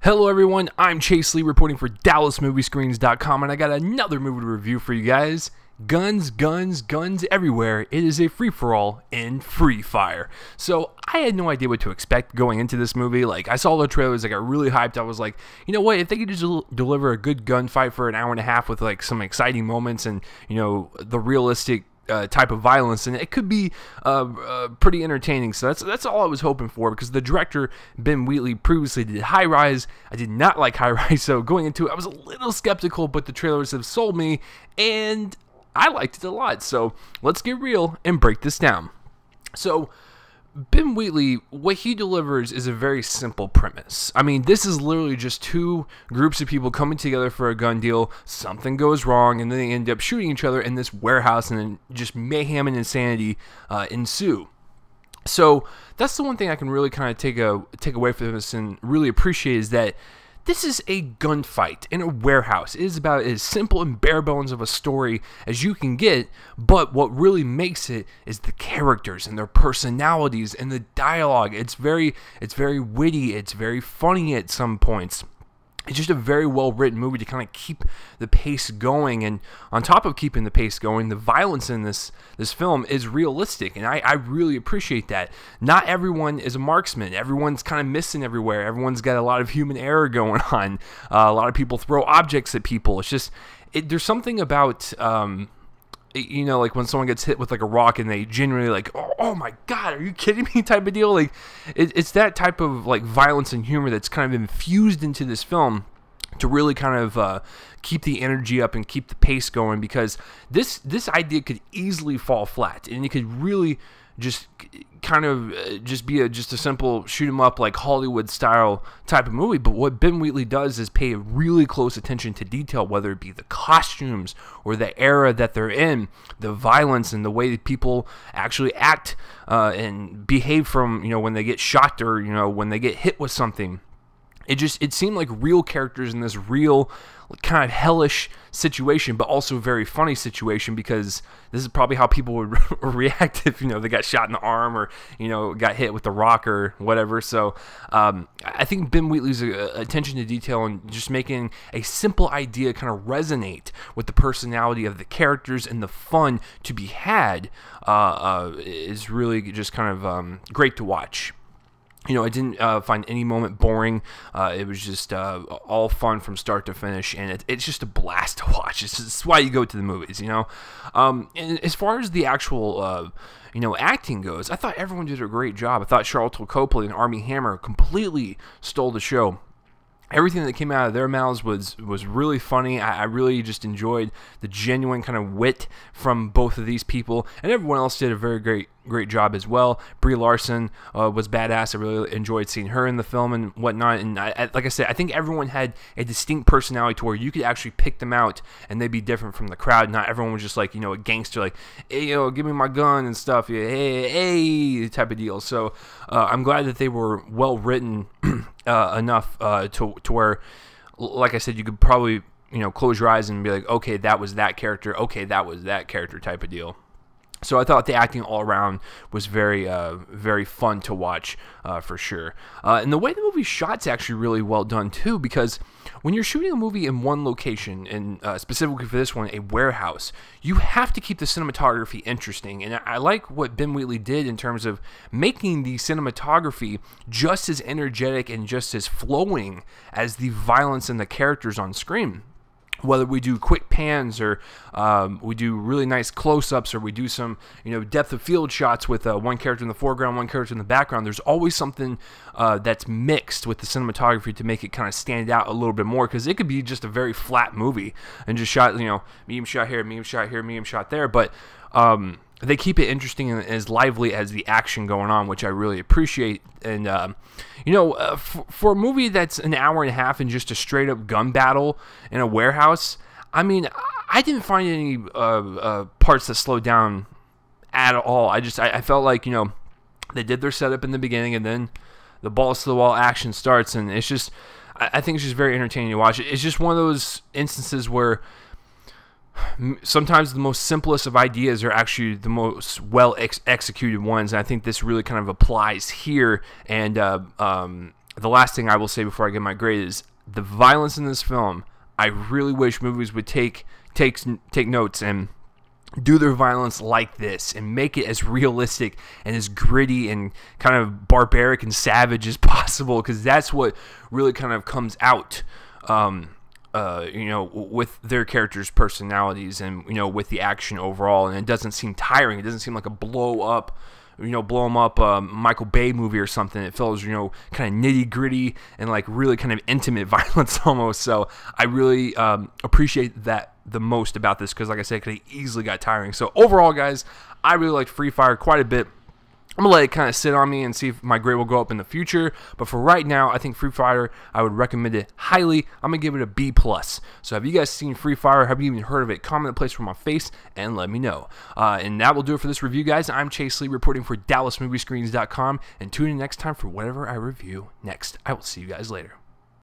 Hello everyone, I'm Chase Lee reporting for DallasMoviescreens.com, and I got another movie to review for you guys. Guns, guns, guns everywhere. It is a free-for-all in Free Fire. So I had no idea what to expect going into this movie. Like, I saw the trailers, I got really hyped. I was like, you know what, if they could just deliver a good gunfight for an hour and a half with like some exciting moments and, you know, the realistic type of violence, and it could be pretty entertaining. So that's all I was hoping for, because the director Ben Wheatley previously did High Rise. I did not like High Rise, so going into it I was a little skeptical, but the trailers have sold me and I liked it a lot. So let's get real and break this down. So Ben Wheatley, what he delivers is a very simple premise. I mean, this is literally just two groups of people coming together for a gun deal. Something goes wrong, and then they end up shooting each other in this warehouse, and then just mayhem and insanity ensue. So that's the one thing I can really kind of take away from this and really appreciate, is that this is a gunfight in a warehouse. It is about as simple and bare bones of a story as you can get, but what really makes it is the characters and their personalities and the dialogue. It's very witty, it's very funny at some points. It's just a very well-written movie to kind of keep the pace going, and on top of keeping the pace going, the violence in this film is realistic, and I really appreciate that. Not everyone is a marksman. Everyone's kind of missing everywhere. Everyone's got a lot of human error going on. A lot of people throw objects at people. It's just, there's something about, you know, like when someone gets hit with like a rock and they genuinely like, oh my god, are you kidding me type of deal. Like, it's that type of like violence and humor that's kind of infused into this film to really kind of keep the energy up and keep the pace going, because this idea could easily fall flat, and it could really just kind of just be a simple shoot 'em up, like Hollywood style type of movie. But what Ben Wheatley does is pay really close attention to detail, whether it be the costumes or the era that they're in, the violence, and the way that people actually act and behave from, you know, when they get shot, or, you know, when they get hit with something. It seemed like real characters in this real kind of hellish situation, but also very funny situation, because this is probably how people would react if, you know, they got shot in the arm, or, you know, got hit with the rock or whatever. So I think Ben Wheatley's attention to detail and just making a simple idea kind of resonate with the personality of the characters and the fun to be had is really just kind of great to watch. You know, I didn't find any moment boring. It was just all fun from start to finish, and it's just a blast to watch. It's why you go to the movies, you know. And as far as the actual, you know, acting goes, I thought everyone did a great job. I thought Charlton Copley and Armie Hammer completely stole the show. Everything that came out of their mouths was really funny. I really just enjoyed the genuine kind of wit from both of these people, and everyone else did a very great job as well. Brie Larson was badass. I really enjoyed seeing her in the film and whatnot. And like I said, I think everyone had a distinct personality to where you could actually pick them out and they'd be different from the crowd. Not everyone was just like, you know, a gangster, like, hey, yo, give me my gun and stuff, yeah, hey type of deal. So I'm glad that they were well written enough to where, like I said, you could probably, you know, close your eyes and be like, okay, that was that character, okay, that was that character type of deal. So I thought the acting all around was very fun to watch, for sure. And the way the movie shot's actually really well done too, because when you're shooting a movie in one location, and specifically for this one, a warehouse, you have to keep the cinematography interesting. And I like what Ben Wheatley did in terms of making the cinematography just as energetic and just as flowing as the violence and the characters on screen. Whether we do quick pans, or we do really nice close-ups, or we do some, you know, depth of field shots with one character in the foreground, one character in the background, there's always something that's mixed with the cinematography to make it kind of stand out a little bit more, because it could be just a very flat movie and just shot, you know, medium shot here, medium shot here, medium shot there, but they keep it interesting and as lively as the action going on, which I really appreciate. And you know, for a movie that's an hour and a half and just a straight up gun battle in a warehouse, I mean, I didn't find any parts that slowed down at all. I felt like, you know, they did their setup in the beginning, and then the balls to the wall action starts, and it's just, I think it's just very entertaining to watch. It's just one of those instances where sometimes the most simplest of ideas are actually the most well executed ones, and I think this really kind of applies here. And the last thing I will say before I give my grade is the violence in this film. I really wish movies would take notes and do their violence like this and make it as realistic and as gritty and kind of barbaric and savage as possible, because that's what really kind of comes out, with their characters' personalities and, with the action overall. And it doesn't seem tiring. It doesn't seem like a blow them up Michael Bay movie or something. It feels, kind of nitty gritty and like really kind of intimate violence almost. So I really appreciate that the most about this, because like I said, it could have easily got tiring. So overall, guys, I really liked Free Fire quite a bit. I'm going to let it kind of sit on me and see if my grade will go up in the future. But for right now, I think Free Fire, I would recommend it highly. I'm going to give it a B+. So have you guys seen Free Fire? Have you even heard of it? Comment in the place for my face and let me know. And that will do it for this review, guys. I'm Chase Lee reporting for DallasMovieScreens.com. And tune in next time for whatever I review next. I will see you guys later.